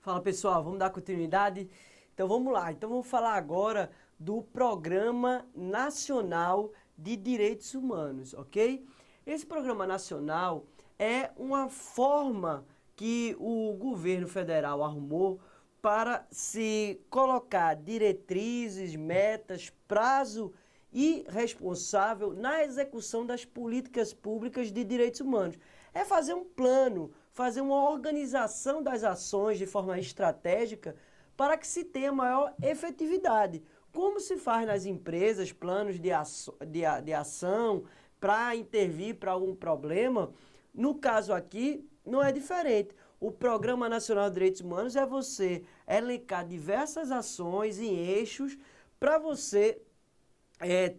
Fala pessoal, vamos dar continuidade? Então vamos lá, vamos falar agora do Programa Nacional de Direitos Humanos, ok? Esse Programa Nacional é uma forma que o governo federal arrumou para se colocar diretrizes, metas, prazo e responsável na execução das políticas públicas de direitos humanos. É fazer um plano, fazer uma organização das ações de forma estratégica para que se tenha maior efetividade. Como se faz nas empresas, planos de ação para intervir para algum problema, no caso aqui não é diferente. O Programa Nacional de Direitos Humanos é você elencar diversas ações em eixos para você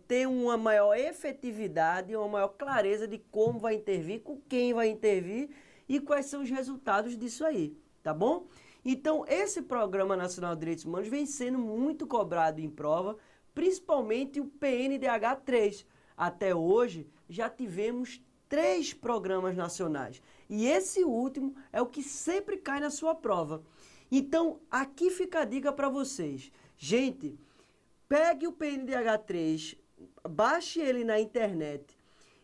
ter uma maior efetividade, uma maior clareza de como vai intervir, com quem vai intervir e quais são os resultados disso aí, tá bom? Então, esse Programa Nacional de Direitos Humanos vem sendo muito cobrado em prova, principalmente o PNDH3. Até hoje, já tivemos 3 programas nacionais. E esse último é o que sempre cai na sua prova. Então, aqui fica a dica para vocês. Gente, pegue o PNDH3, baixe ele na internet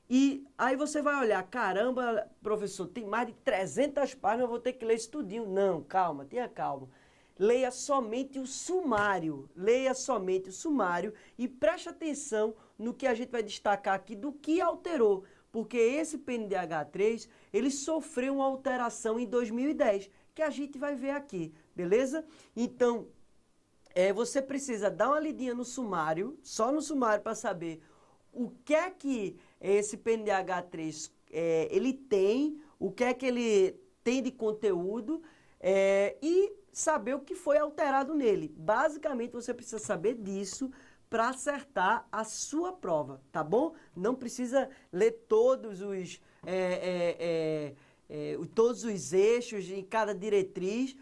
e aí você vai olhar, caramba, professor, tem mais de 300 páginas, eu vou ter que ler isso tudinho. Não, calma, tenha calma. Leia somente o sumário, e preste atenção no que a gente vai destacar aqui do que alterou, porque esse PNDH3, ele sofreu uma alteração em 2010, que a gente vai ver aqui, beleza? Então, você precisa dar uma lidinha no sumário, só no sumário para saber o que é que esse PNDH3 ele tem, o que é que ele tem de conteúdo e saber o que foi alterado nele. Basicamente, você precisa saber disso para acertar a sua prova, tá bom? Não precisa ler todos os eixos em cada diretriz,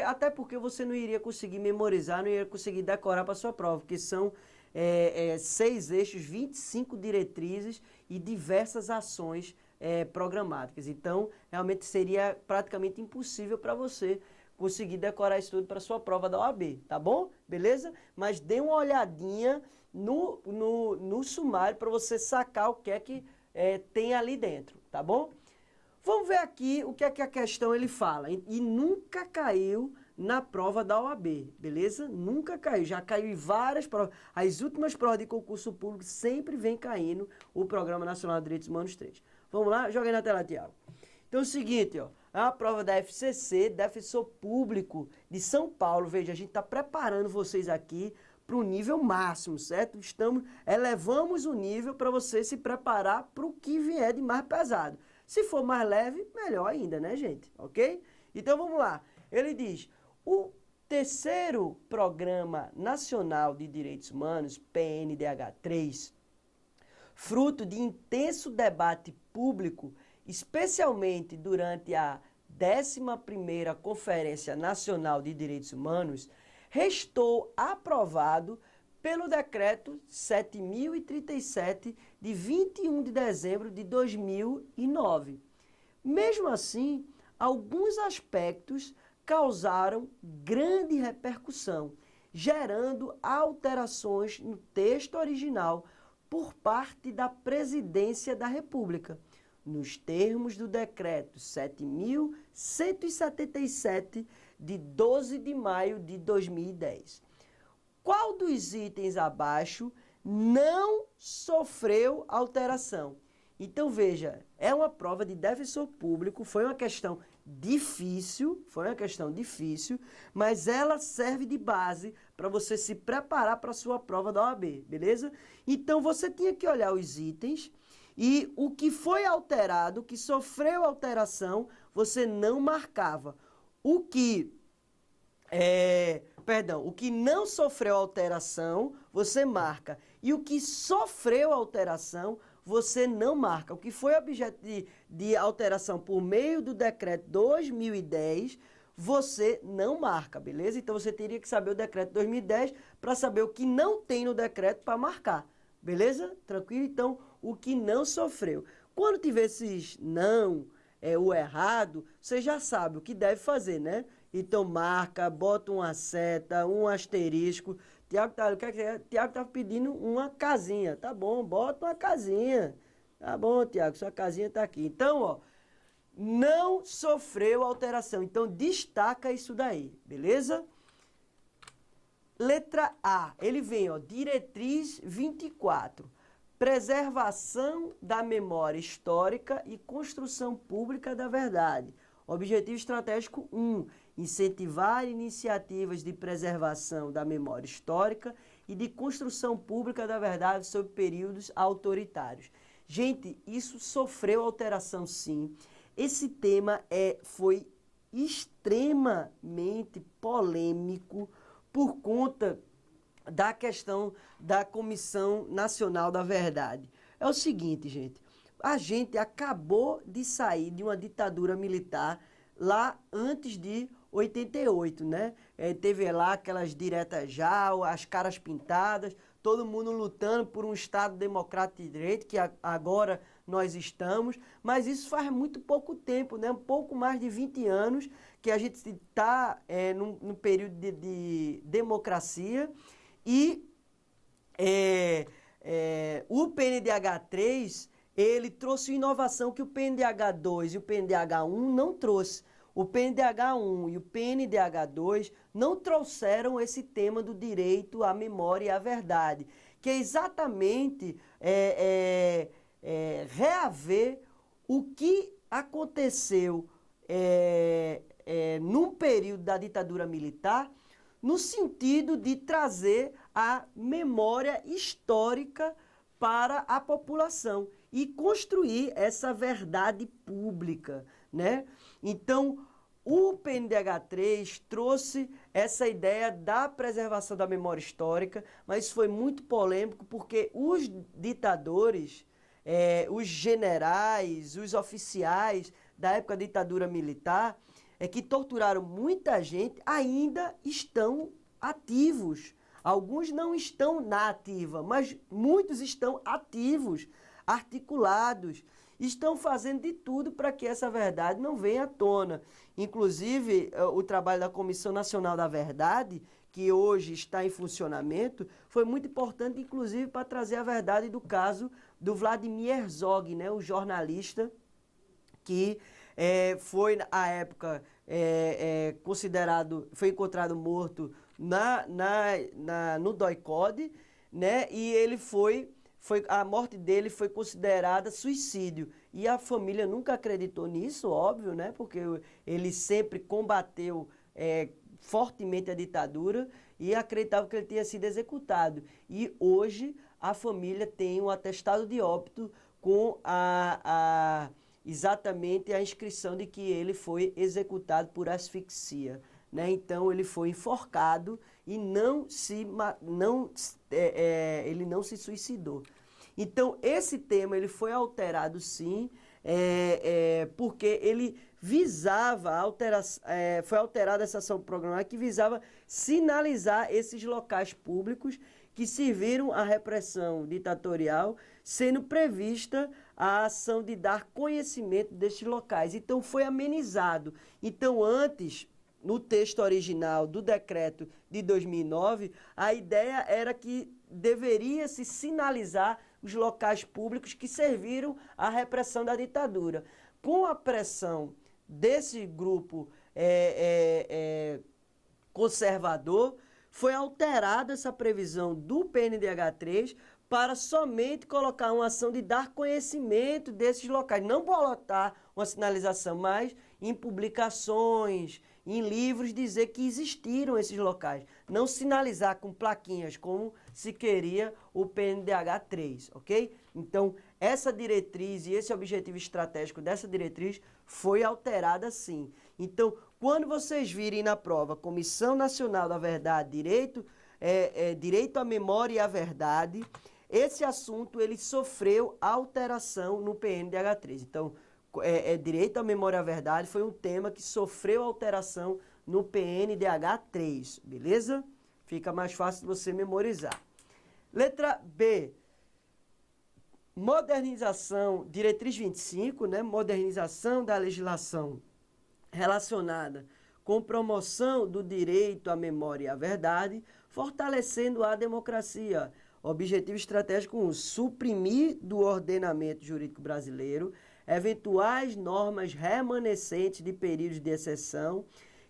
até porque você não iria conseguir memorizar, não iria conseguir decorar para sua prova, porque são 6 eixos, 25 diretrizes e diversas ações programáticas. Então, realmente seria praticamente impossível para você conseguir decorar isso tudo para sua prova da OAB, tá bom? Beleza? Mas dê uma olhadinha no sumário para você sacar o que é que tem ali dentro, tá bom? Vamos ver aqui o que é que a questão ele fala. E nunca caiu na prova da OAB, beleza? Nunca caiu, já caiu em várias provas. As últimas provas de concurso público sempre vem caindo o Programa Nacional de Direitos Humanos 3. Vamos lá? Joga aí na tela, Tiago. Então é o seguinte, ó, é a prova da FCC, Defensor Público de São Paulo. Veja, a gente está preparando vocês aqui para o nível máximo, certo? Elevamos o nível para você se preparar para o que vier de mais pesado. Se for mais leve, melhor ainda, né, gente? Ok? Então vamos lá. Ele diz: o terceiro Programa Nacional de Direitos Humanos, PNDH3, fruto de intenso debate público, especialmente durante a 11ª Conferência Nacional de Direitos Humanos, restou aprovado pelo Decreto 7.037, de 21 de dezembro de 2009. Mesmo assim, alguns aspectos causaram grande repercussão, gerando alterações no texto original por parte da Presidência da República, nos termos do Decreto 7.177, de 12 de maio de 2010. Qual dos itens abaixo não sofreu alteração? Então, veja, é uma prova de defensor público, foi uma questão difícil, mas ela serve de base para você se preparar para a sua prova da OAB, beleza? Então, você tinha que olhar os itens e o que foi alterado, o que sofreu alteração, você não marcava. O que não sofreu alteração, você marca. E o que sofreu alteração, você não marca. O que foi objeto de alteração por meio do decreto 2010, você não marca, beleza? Então você teria que saber o decreto de 2010 para saber o que não tem no decreto para marcar, beleza? Tranquilo? Então, o que não sofreu. Quando tiver esses não, o errado, você já sabe o que deve fazer, né? Então marca, bota uma seta, um asterisco. O que é que é? Tiago tá pedindo uma casinha. Tá bom, bota uma casinha. Tá bom, Tiago, sua casinha tá aqui. Então, ó, não sofreu alteração. Então, destaca isso daí, beleza? Letra A, ele vem, ó, diretriz 24. Preservação da memória histórica e construção pública da verdade. Objetivo estratégico 1. Incentivar iniciativas de preservação da memória histórica e de construção pública da verdade sobre períodos autoritários. Gente, isso sofreu alteração sim. Esse tema foi extremamente polêmico por conta da questão da Comissão Nacional da Verdade. É o seguinte, gente, a gente acabou de sair de uma ditadura militar lá antes de 88, né? Teve lá aquelas diretas já, as caras pintadas, todo mundo lutando por um Estado democrático de direito, que agora nós estamos, mas isso faz muito pouco tempo, né? Um pouco mais de 20 anos que a gente está num período de democracia e o PNDH3, ele trouxe inovação que o PNDH2 e o PNDH1 não trouxe. O PNDH1 e o PNDH2 não trouxeram esse tema do direito à memória e à verdade, que é exatamente reaver o que aconteceu num período da ditadura militar, no sentido de trazer a memória histórica para a população e construir essa verdade pública, né? Então, o PNDH3 trouxe essa ideia da preservação da memória histórica, mas isso foi muito polêmico porque os ditadores, os generais, os oficiais da época da ditadura militar, que torturaram muita gente, ainda estão ativos. Alguns não estão na ativa, mas muitos estão ativos, articulados, estão fazendo de tudo para que essa verdade não venha à tona. Inclusive, o trabalho da Comissão Nacional da Verdade, que hoje está em funcionamento, foi muito importante, inclusive, para trazer a verdade do caso do Vladimir Herzog, né, o jornalista que foi, à época, foi encontrado morto no DOI-CODE, né? E ele a morte dele foi considerada suicídio. E a família nunca acreditou nisso, óbvio, né? Porque ele sempre combateu fortemente a ditadura e acreditava que ele tinha sido executado. E hoje a família tem um atestado de óbito com exatamente a inscrição de que ele foi executado por asfixia, né? Então ele foi enforcado e ele não se suicidou. Então esse tema ele foi alterado sim, porque ele visava foi alterada essa ação programática que visava sinalizar esses locais públicos que serviram à repressão ditatorial, sendo prevista a ação de dar conhecimento destes locais. Então, foi amenizado. Então, antes, no texto original do decreto de 2009, a ideia era que deveria se sinalizar os locais públicos que serviram à repressão da ditadura. Com a pressão desse grupo conservador, foi alterada essa previsão do PNDH3 para somente colocar uma ação de dar conhecimento desses locais. Não botar uma sinalização, mas em publicações, em livros, dizer que existiram esses locais. Não sinalizar com plaquinhas, como se queria o PNDH3, ok? Então, essa diretriz e esse objetivo estratégico dessa diretriz foi alterada sim. Então, quando vocês virem na prova Comissão Nacional da Verdade, direito à memória e à verdade, esse assunto ele sofreu alteração no PNDH3. Então, direito à memória e à verdade, foi um tema que sofreu alteração no PNDH 3, beleza? Fica mais fácil de você memorizar. Letra B, modernização, diretriz 25, né? Modernização da legislação relacionada com promoção do direito à memória e à verdade, fortalecendo a democracia. Objetivo estratégico 1, suprimir do ordenamento jurídico brasileiro eventuais normas remanescentes de períodos de exceção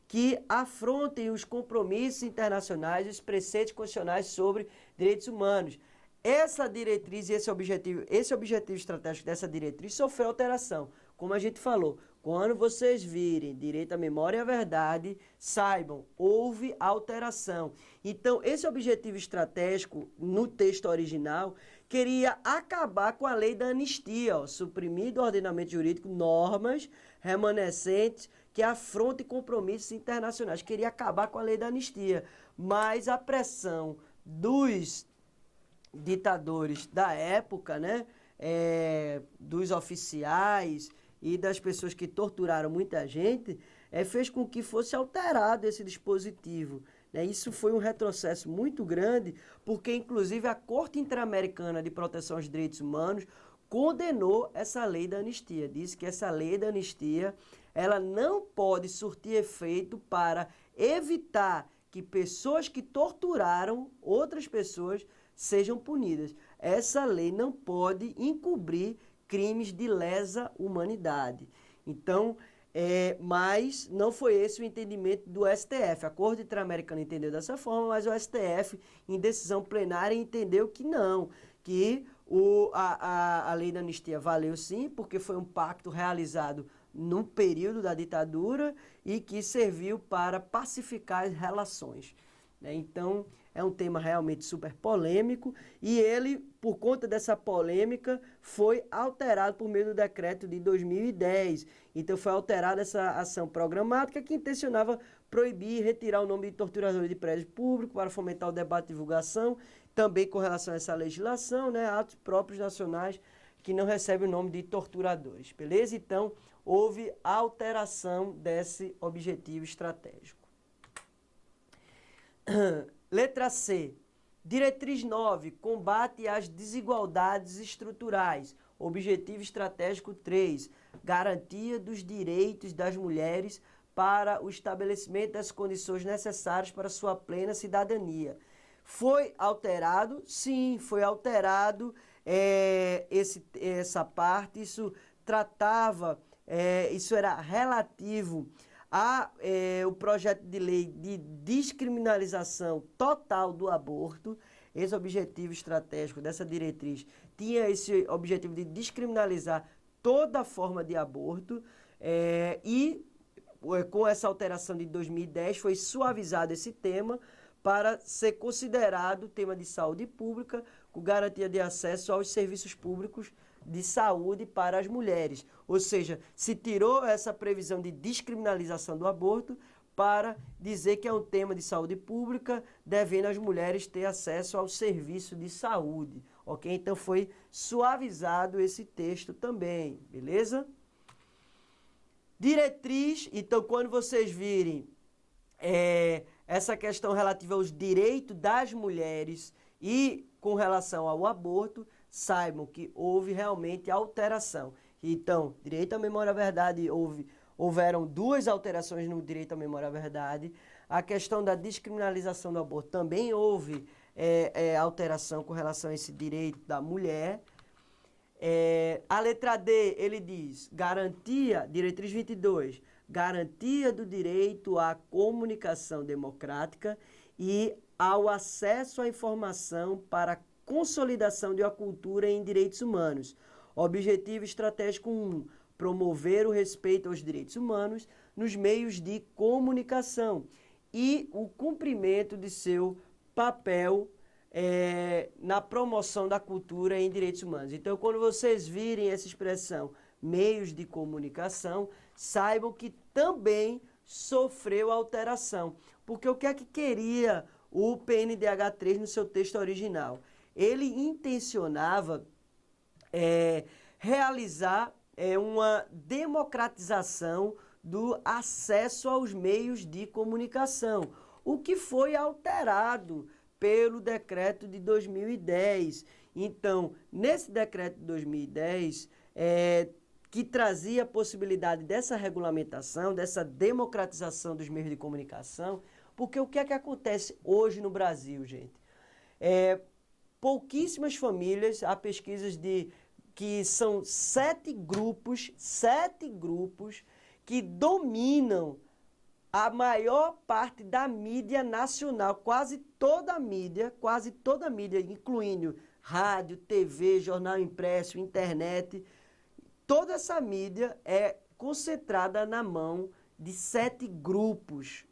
que afrontem os compromissos internacionais e os preceitos constitucionais sobre direitos humanos. Essa diretriz e esse objetivo estratégico dessa diretriz sofreu alteração. Como a gente falou, quando vocês virem direito à memória e à verdade, saibam, houve alteração. Então, esse objetivo estratégico, no texto original, queria acabar com a lei da anistia, ó, suprimir do ordenamento jurídico normas remanescentes que afrontem compromissos internacionais. Queria acabar com a lei da anistia, mas a pressão dos ditadores da época, né, dos oficiais e das pessoas que torturaram muita gente, fez com que fosse alterado esse dispositivo. Né? Isso foi um retrocesso muito grande, porque inclusive a Corte Interamericana de Proteção aos Direitos Humanos condenou essa lei da anistia. Disse que essa lei da anistia ela não pode surtir efeito para evitar que pessoas que torturaram outras pessoas sejam punidas. Essa lei não pode encobrir crimes de lesa humanidade. Então, mas não foi esse o entendimento do STF. A Corte Interamericana entendeu dessa forma, mas o STF, em decisão plenária, entendeu que não, que a lei da anistia valeu sim, porque foi um pacto realizado no período da ditadura e que serviu para pacificar as relações. Então, é um tema realmente super polêmico e ele, por conta dessa polêmica, foi alterado por meio do decreto de 2010. Então, foi alterada essa ação programática que intencionava proibir e retirar o nome de torturadores de prédio público para fomentar o debate e divulgação, também com relação a essa legislação, né, atos próprios nacionais que não recebem o nome de torturadores, beleza? Então, houve alteração desse objetivo estratégico. Letra C. Diretriz 9. Combate às desigualdades estruturais. Objetivo estratégico 3. Garantia dos direitos das mulheres para o estabelecimento das condições necessárias para sua plena cidadania. Foi alterado? Sim, foi alterado essa parte. Isso tratava, isso era relativo o projeto de lei de descriminalização total do aborto. Esse objetivo estratégico dessa diretriz tinha esse objetivo de descriminalizar toda forma de aborto e com essa alteração de 2010 foi suavizado esse tema para ser considerado tema de saúde pública com garantia de acesso aos serviços públicos de saúde para as mulheres. Ou seja, se tirou essa previsão de descriminalização do aborto para dizer que é um tema de saúde pública, devendo as mulheres ter acesso ao serviço de saúde. Ok? Então foi suavizado esse texto também, beleza? Diretriz, então quando vocês virem essa questão relativa aos direitos das mulheres e com relação ao aborto, saibam que houve realmente alteração. Então, direito à memória à verdade, houveram duas alterações no direito à memória à verdade. A questão da descriminalização do aborto também houve alteração com relação a esse direito da mulher. A letra D, ele diz, garantia, diretriz 22, garantia do direito à comunicação democrática e ao acesso à informação para consolidação de uma cultura em direitos humanos. Objetivo estratégico 1, promover o respeito aos direitos humanos nos meios de comunicação e o cumprimento de seu papel na promoção da cultura em direitos humanos. Então, quando vocês virem essa expressão meios de comunicação, saibam que também sofreu alteração. Porque o que é que queria o PNDH 3 no seu texto original? Ele intencionava realizar uma democratização do acesso aos meios de comunicação, o que foi alterado pelo decreto de 2010. Então, nesse decreto de 2010, que trazia a possibilidade dessa regulamentação, dessa democratização dos meios de comunicação, porque o que é que acontece hoje no Brasil, gente? Pouquíssimas famílias, há pesquisas que são 7 grupos que dominam a maior parte da mídia nacional, quase toda a mídia, incluindo rádio, TV, jornal impresso, internet, toda essa mídia é concentrada na mão de 7 grupos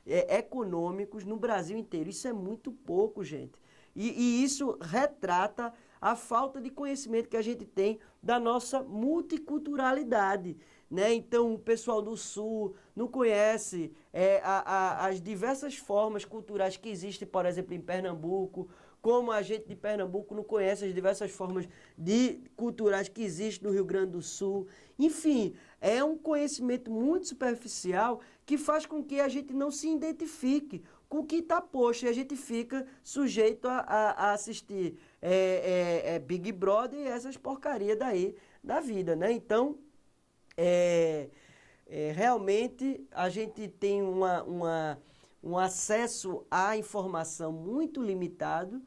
econômicos no Brasil inteiro. Isso é muito pouco, gente. E isso retrata a falta de conhecimento que a gente tem da nossa multiculturalidade, né? Então, o pessoal do Sul não conhece as diversas formas culturais que existem, por exemplo, em Pernambuco, como a gente de Pernambuco não conhece as diversas formas culturais que existem no Rio Grande do Sul. Enfim, é um conhecimento muito superficial que faz com que a gente não se identifique com o que está posto e a gente fica sujeito a assistir Big Brother e essas porcarias daí da vida, né? Então, realmente a gente tem um acesso à informação muito limitado,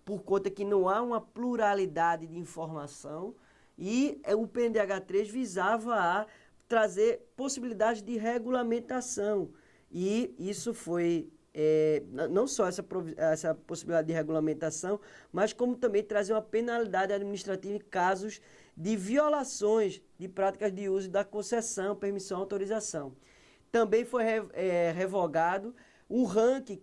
por conta que não há uma pluralidade de informação, e o PNDH3 visava a trazer possibilidades de regulamentação, e isso foi não só essa possibilidade de regulamentação, mas como também trazer uma penalidade administrativa em casos de violações de práticas de uso da concessão, permissão, autorização. Também foi revogado um ranking,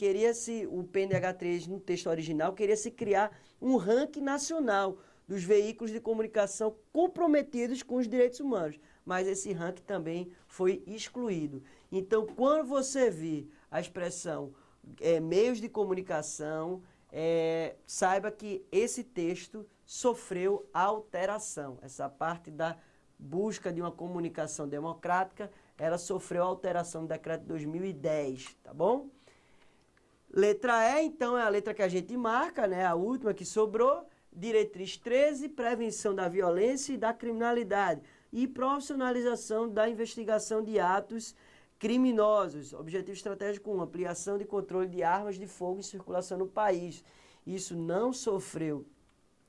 o PNDH3 no texto original queria se criar um ranking nacional dos veículos de comunicação comprometidos com os direitos humanos, mas esse ranking também foi excluído. Então, quando você vê a expressão meios de comunicação, saiba que esse texto sofreu alteração. Essa parte da busca de uma comunicação democrática, ela sofreu alteração no decreto de 2010, tá bom? Letra E, então, é a letra que a gente marca, né? A última que sobrou. Diretriz 13, prevenção da violência e da criminalidade e profissionalização da investigação de atos criminosos. Objetivo estratégico 1, ampliação de controle de armas de fogo em circulação no país. Isso não sofreu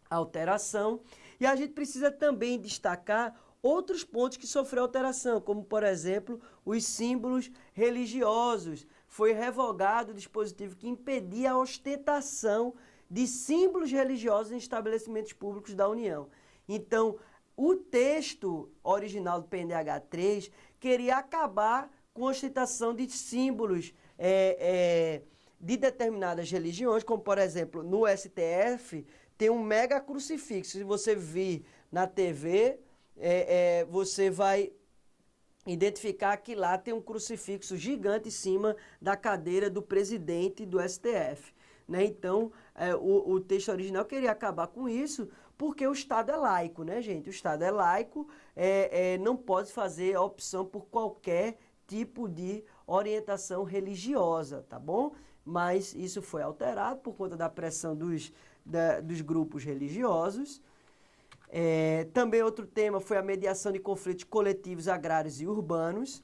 alteração. E a gente precisa também destacar outros pontos que sofreu alteração, como, por exemplo, os símbolos religiosos. Foi revogado o dispositivo que impedia a ostentação de símbolos religiosos em estabelecimentos públicos da União. Então, o texto original do PNDH3 queria acabar com a ostentação de símbolos de determinadas religiões, como, por exemplo, no STF, tem um mega crucifixo. Se você vir na TV, você vai identificar que lá tem um crucifixo gigante em cima da cadeira do presidente do STF. Né? Então, o texto original queria acabar com isso, porque o Estado é laico, né, gente? O Estado é laico, não pode fazer a opção por qualquer tipo de orientação religiosa, tá bom? Mas isso foi alterado por conta da pressão dos grupos religiosos. Também outro tema foi a mediação de conflitos coletivos agrários e urbanos.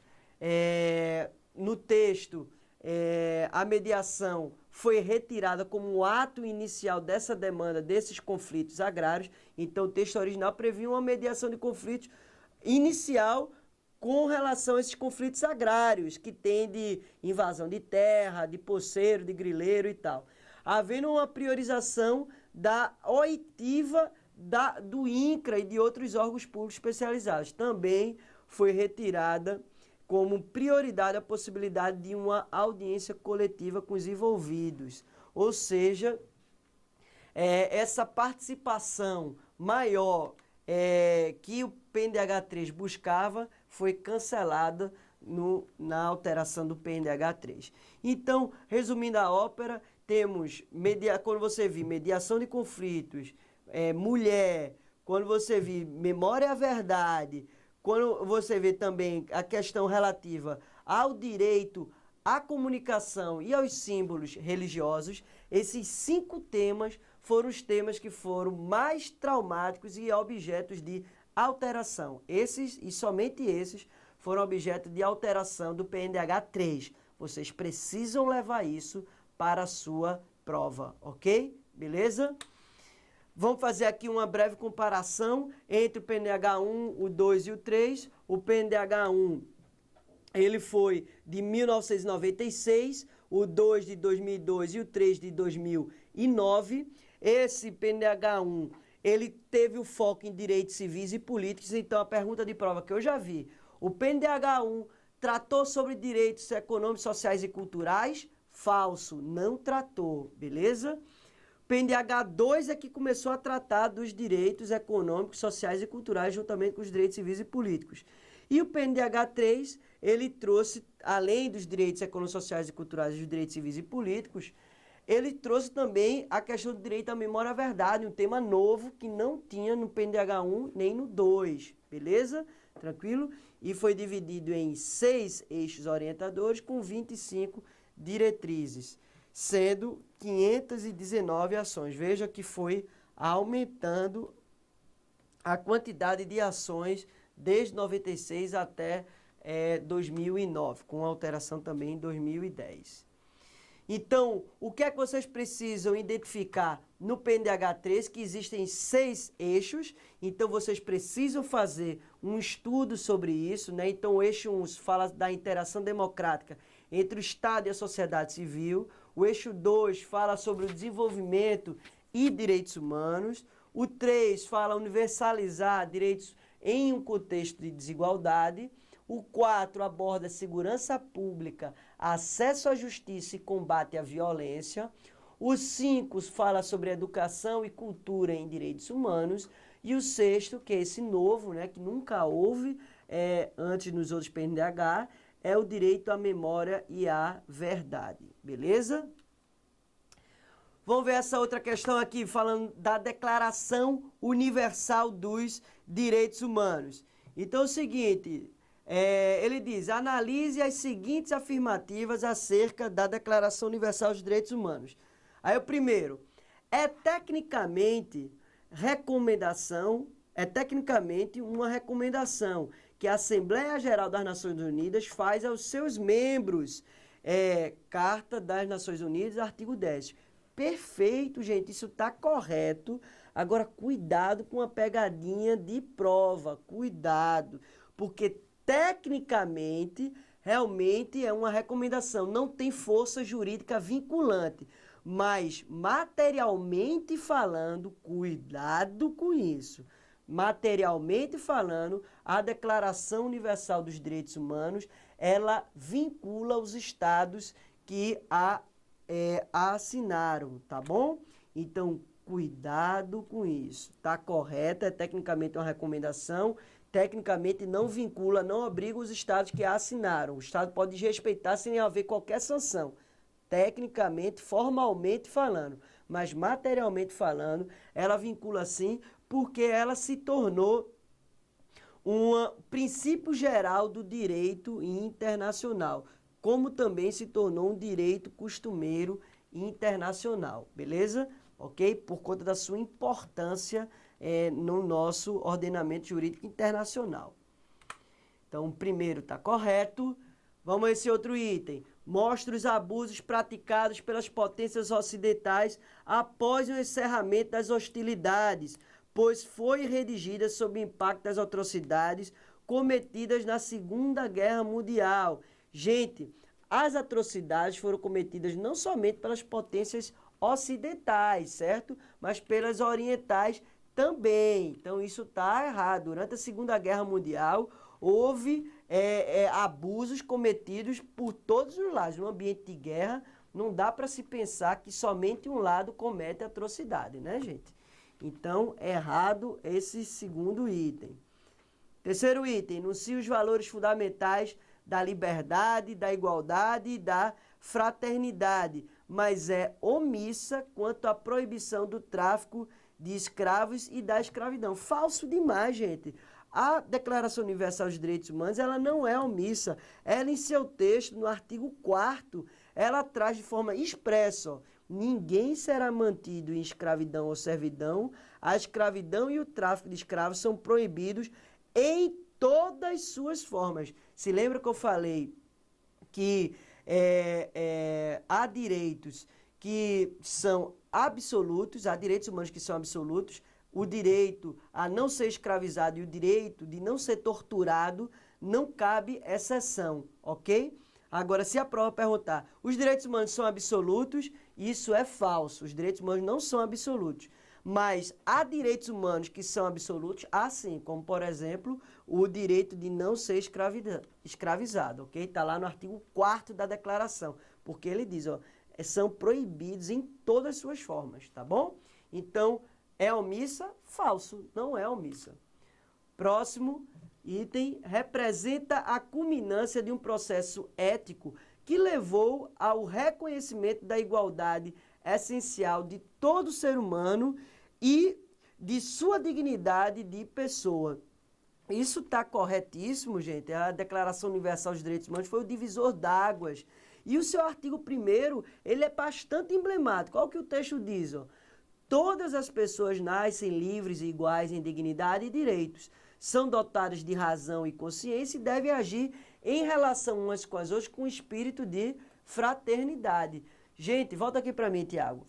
No texto, a mediação foi retirada como um ato inicial dessa demanda, desses conflitos agrários. Então, o texto original previa uma mediação de conflitos inicial com relação a esses conflitos agrários, que tem de invasão de terra, de poceiro, de grileiro e tal. Havendo uma priorização da oitiva do INCRA e de outros órgãos públicos especializados. Também foi retirada como prioridade a possibilidade de uma audiência coletiva com os envolvidos. Ou seja, essa participação maior que o PNDH3 buscava foi cancelada na alteração do PNDH3. Então, resumindo a ópera, temos, quando você vê mediação de conflitos, mulher, quando você vê memória à verdade, quando você vê também a questão relativa ao direito à comunicação e aos símbolos religiosos, esses 5 temas foram os temas que foram mais traumáticos e objetos de alteração. Esses, e somente esses, foram objeto de alteração do PNDH 3. Vocês precisam levar isso para a sua prova, ok? Beleza? Vamos fazer aqui uma breve comparação entre o PNDH 1, o 2 e o 3. O PNDH 1, ele foi de 1996, o 2 de 2002 e o 3 de 2009. Esse PNDH 1, ele teve o foco em direitos civis e políticos. Então, a pergunta de prova que eu já vi, o PNDH 1 tratou sobre direitos econômicos, sociais e culturais? Falso, não tratou, beleza? O PNDH 2 é que começou a tratar dos direitos econômicos, sociais e culturais, juntamente com os direitos civis e políticos. E o PNDH 3, ele trouxe, além dos direitos econômicos, sociais e culturais e dos direitos civis e políticos, ele trouxe também a questão do direito à memória à verdade, um tema novo que não tinha no PNDH 1 nem no 2, beleza? Tranquilo? E foi dividido em 6 eixos orientadores com 25 diretrizes, sendo 519 ações. Veja que foi aumentando a quantidade de ações desde 96 até 2009, com alteração também em 2010. Então, o que é que vocês precisam identificar no PNDH 3? Que existem 6 eixos, então vocês precisam fazer um estudo sobre isso, né? Então, o eixo 1 fala da interação democrática entre o Estado e a sociedade civil, o eixo 2 fala sobre o desenvolvimento e direitos humanos, o 3 fala universalizar direitos em um contexto de desigualdade, o 4 aborda segurança pública, acesso à justiça e combate à violência. O 5 fala sobre educação e cultura em direitos humanos. E o 6, que é esse novo, né, que nunca houve antes nos outros PNDH, é o direito à memória e à verdade. Beleza? Vamos ver essa outra questão aqui, falando da Declaração Universal dos Direitos Humanos. Então é o seguinte... ele diz, analise as seguintes afirmativas acerca da Declaração Universal dos Direitos Humanos. Aí o primeiro, é tecnicamente uma recomendação que a Assembleia Geral das Nações Unidas faz aos seus membros. Carta das Nações Unidas, artigo 10. Perfeito, gente, isso está correto. Agora, cuidado com a pegadinha de prova, cuidado, porque tecnicamente, realmente é uma recomendação, não tem força jurídica vinculante, mas materialmente falando, cuidado com isso. Materialmente falando, a Declaração Universal dos Direitos Humanos, ela vincula os estados que a assinaram, tá bom? Então, cuidado com isso. Tá correto, é tecnicamente uma recomendação, tecnicamente não vincula, não obriga os estados que a assinaram. O estado pode desrespeitar sem haver qualquer sanção. Tecnicamente, formalmente falando, mas materialmente falando, ela vincula sim, porque ela se tornou um princípio geral do direito internacional, como também se tornou um direito costumeiro internacional, beleza? Ok? Por conta da sua importância no nosso ordenamento jurídico internacional. Então, o primeiro está correto. Vamos a esse outro item. Mostra os abusos praticados pelas potências ocidentais após o encerramento das hostilidades, pois foi redigida sob o impacto das atrocidades cometidas na Segunda Guerra Mundial. Gente, as atrocidades foram cometidas não somente pelas potências ocidentais, certo? Mas pelas orientais também. Então, isso está errado. Durante a Segunda Guerra Mundial, houve abusos cometidos por todos os lados. No ambiente de guerra, não dá para se pensar que somente um lado comete atrocidade, né, gente? Então, errado esse segundo item. Terceiro item, enuncia os valores fundamentais da liberdade, da igualdade e da fraternidade, mas é omissa quanto à proibição do tráfico de escravos e da escravidão. Falso demais, gente. A Declaração Universal dos Direitos Humanos, ela não é omissa. Ela, em seu texto, no artigo 4º, ela traz de forma expressa, ó, ninguém será mantido em escravidão ou servidão. A escravidão e o tráfico de escravos são proibidos em todas suas formas. Se lembra que eu falei que há direitos que são absolutos, há direitos humanos que são absolutos, o direito a não ser escravizado e o direito de não ser torturado, não cabe exceção, ok? Agora, se a prova perguntar, os direitos humanos são absolutos, isso é falso, os direitos humanos não são absolutos. Mas há direitos humanos que são absolutos, assim, como, por exemplo, o direito de não ser escravizado, ok? Está lá no artigo 4º da declaração, porque ele diz, ó, são proibidos em todas as suas formas, tá bom? Então, é omissa? Falso, não é omissa. Próximo item, representa a culminância de um processo ético que levou ao reconhecimento da igualdade essencial de todo ser humano e de sua dignidade de pessoa. Isso está corretíssimo, gente. A Declaração Universal dos Direitos Humanos foi o divisor d'águas. E o seu artigo 1º, ele é bastante emblemático. Olha o que o texto diz, ó. Todas as pessoas nascem livres e iguais em dignidade e direitos, são dotadas de razão e consciência e devem agir em relação umas com as outras com espírito de fraternidade. Gente, volta aqui para mim, Tiago.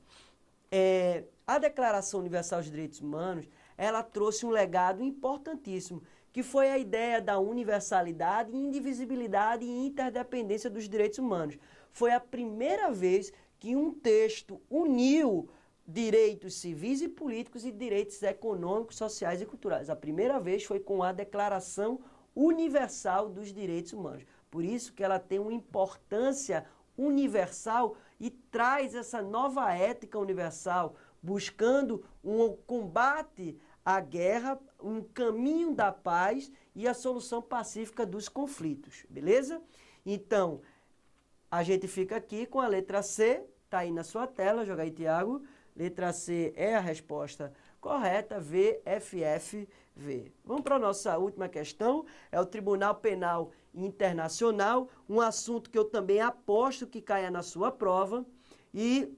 A Declaração Universal dos Direitos Humanos, ela trouxe um legado importantíssimo, que foi a ideia da universalidade, indivisibilidade e interdependência dos direitos humanos. Foi a primeira vez que um texto uniu direitos civis e políticos e direitos econômicos, sociais e culturais. A primeira vez foi com a Declaração Universal dos Direitos Humanos. Por isso que ela tem uma importância universal e traz essa nova ética universal, buscando um combate à guerra, um caminho da paz e a solução pacífica dos conflitos, beleza? Então, a gente fica aqui com a letra C, tá aí na sua tela, joga aí, Tiago. Letra C é a resposta correta, VFFV. Vamos para a nossa última questão, é o Tribunal Penal Internacional, um assunto que eu também aposto que caia na sua prova e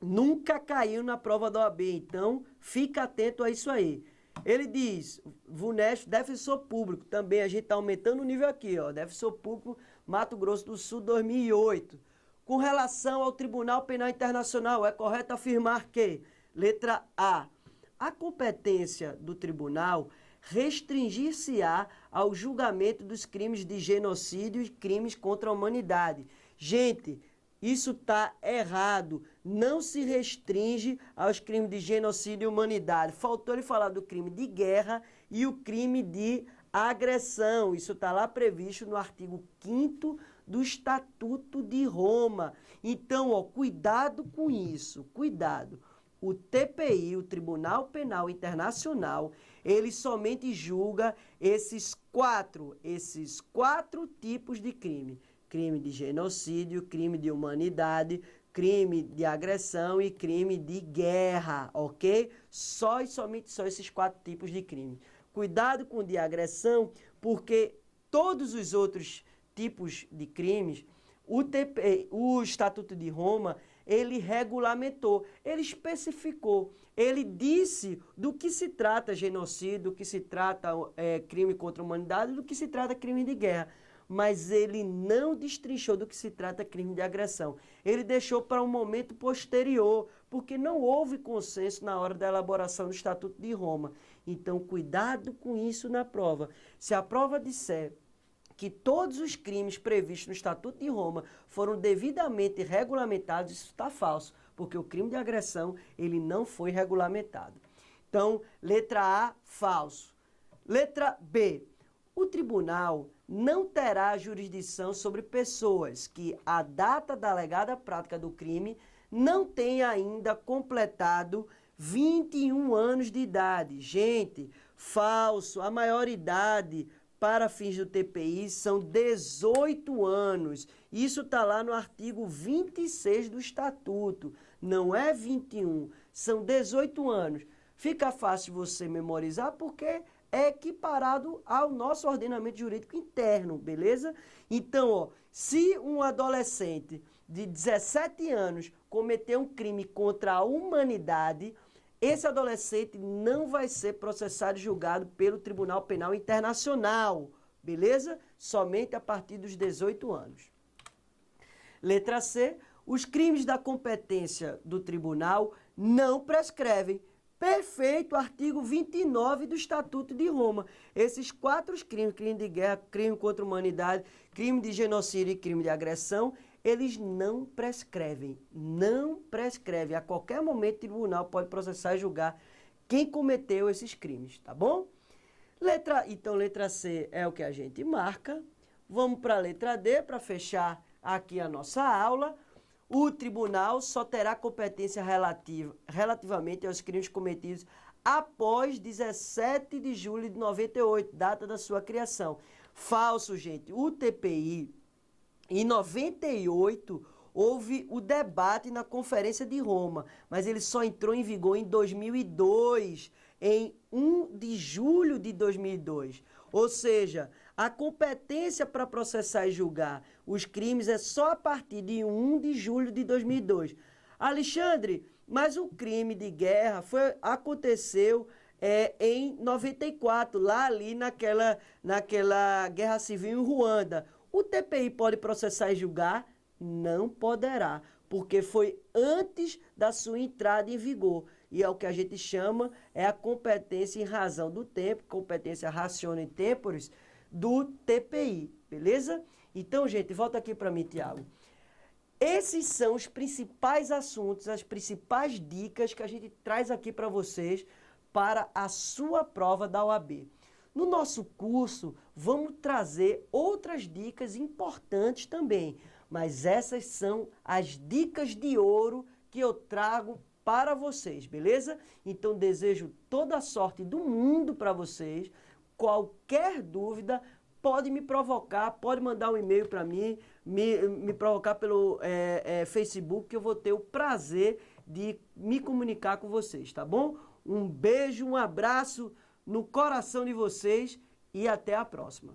nunca caiu na prova da OAB, então fica atento a isso aí. Ele diz, VUNESP, defensor público, também a gente está aumentando o nível aqui, ó, defensor público, Mato Grosso do Sul, 2008. Com relação ao Tribunal Penal Internacional, é correto afirmar que, letra A, a competência do tribunal restringir-se-á ao julgamento dos crimes de genocídio e crimes contra a humanidade. Gente, isso está errado. Não se restringe aos crimes de genocídio e humanidade. Faltou ele falar do crime de guerra e o crime de agressão. Isso está lá previsto no artigo 5º do Estatuto de Roma. Então, ó, cuidado com isso, cuidado. O TPI, o Tribunal Penal Internacional, ele somente julga esses quatro tipos de crime. Crime de genocídio, crime de humanidade, crime de agressão e crime de guerra, ok? Só e somente só esses 4 tipos de crime. Cuidado com o de agressão, porque todos os outros tipos de crimes, o Estatuto de Roma, ele regulamentou, ele especificou, ele disse do que se trata genocídio, do que se trata crime contra a humanidade, do que se trata crime de guerra. Mas ele não destrinchou do que se trata crime de agressão. Ele deixou para um momento posterior, porque não houve consenso na hora da elaboração do Estatuto de Roma. Então, cuidado com isso na prova. Se a prova disser que todos os crimes previstos no Estatuto de Roma foram devidamente regulamentados, isso está falso, porque o crime de agressão ele não foi regulamentado. Então, letra A, falso. Letra B, o tribunal não terá jurisdição sobre pessoas que, à data da alegada prática do crime, não tenha ainda completado 21 anos de idade. Gente, falso, a maioridade para fins do TPI são 18 anos. Isso está lá no artigo 26 do Estatuto. Não é 21, são 18 anos. Fica fácil você memorizar porque é equiparado ao nosso ordenamento jurídico interno, beleza? Então, ó, se um adolescente de 17 anos cometer um crime contra a humanidade, esse adolescente não vai ser processado e julgado pelo Tribunal Penal Internacional, beleza? Somente a partir dos 18 anos. Letra C. Os crimes da competência do tribunal não prescrevem. Perfeito, artigo 29 do Estatuto de Roma. Esses 4 crimes, crime de guerra, crime contra a humanidade, crime de genocídio e crime de agressão, eles não prescrevem. Não prescrevem. A qualquer momento o tribunal pode processar e julgar quem cometeu esses crimes, tá bom? Então, letra C é o que a gente marca. Vamos para a letra D, para fechar aqui a nossa aula. O tribunal só terá competência relativamente aos crimes cometidos após 17 de julho de 98, data da sua criação. Falso, gente. O TPI, em 98, houve o debate na Conferência de Roma, mas ele só entrou em vigor em 2002, em 1 de julho de 2002. Ou seja, a competência para processar e julgar os crimes é só a partir de 1 de julho de 2002. Alexandre, mas o crime de guerra aconteceu em 94, lá ali naquela guerra civil em Ruanda. O TPI pode processar e julgar? Não poderá, porque foi antes da sua entrada em vigor. E é o que a gente chama a competência em razão do tempo, competência ratione temporis do TPI, beleza? Então, gente, volta aqui para mim, Tiago. Esses são os principais assuntos, as principais dicas que a gente traz aqui para vocês para a sua prova da OAB. No nosso curso, vamos trazer outras dicas importantes também, mas essas são as dicas de ouro que eu trago para vocês, beleza? Então, desejo toda a sorte do mundo para vocês. Qualquer dúvida, pode me provocar, pode mandar um e-mail para mim, me provocar pelo Facebook, que eu vou ter o prazer de me comunicar com vocês, tá bom? Um beijo, um abraço no coração de vocês e até a próxima.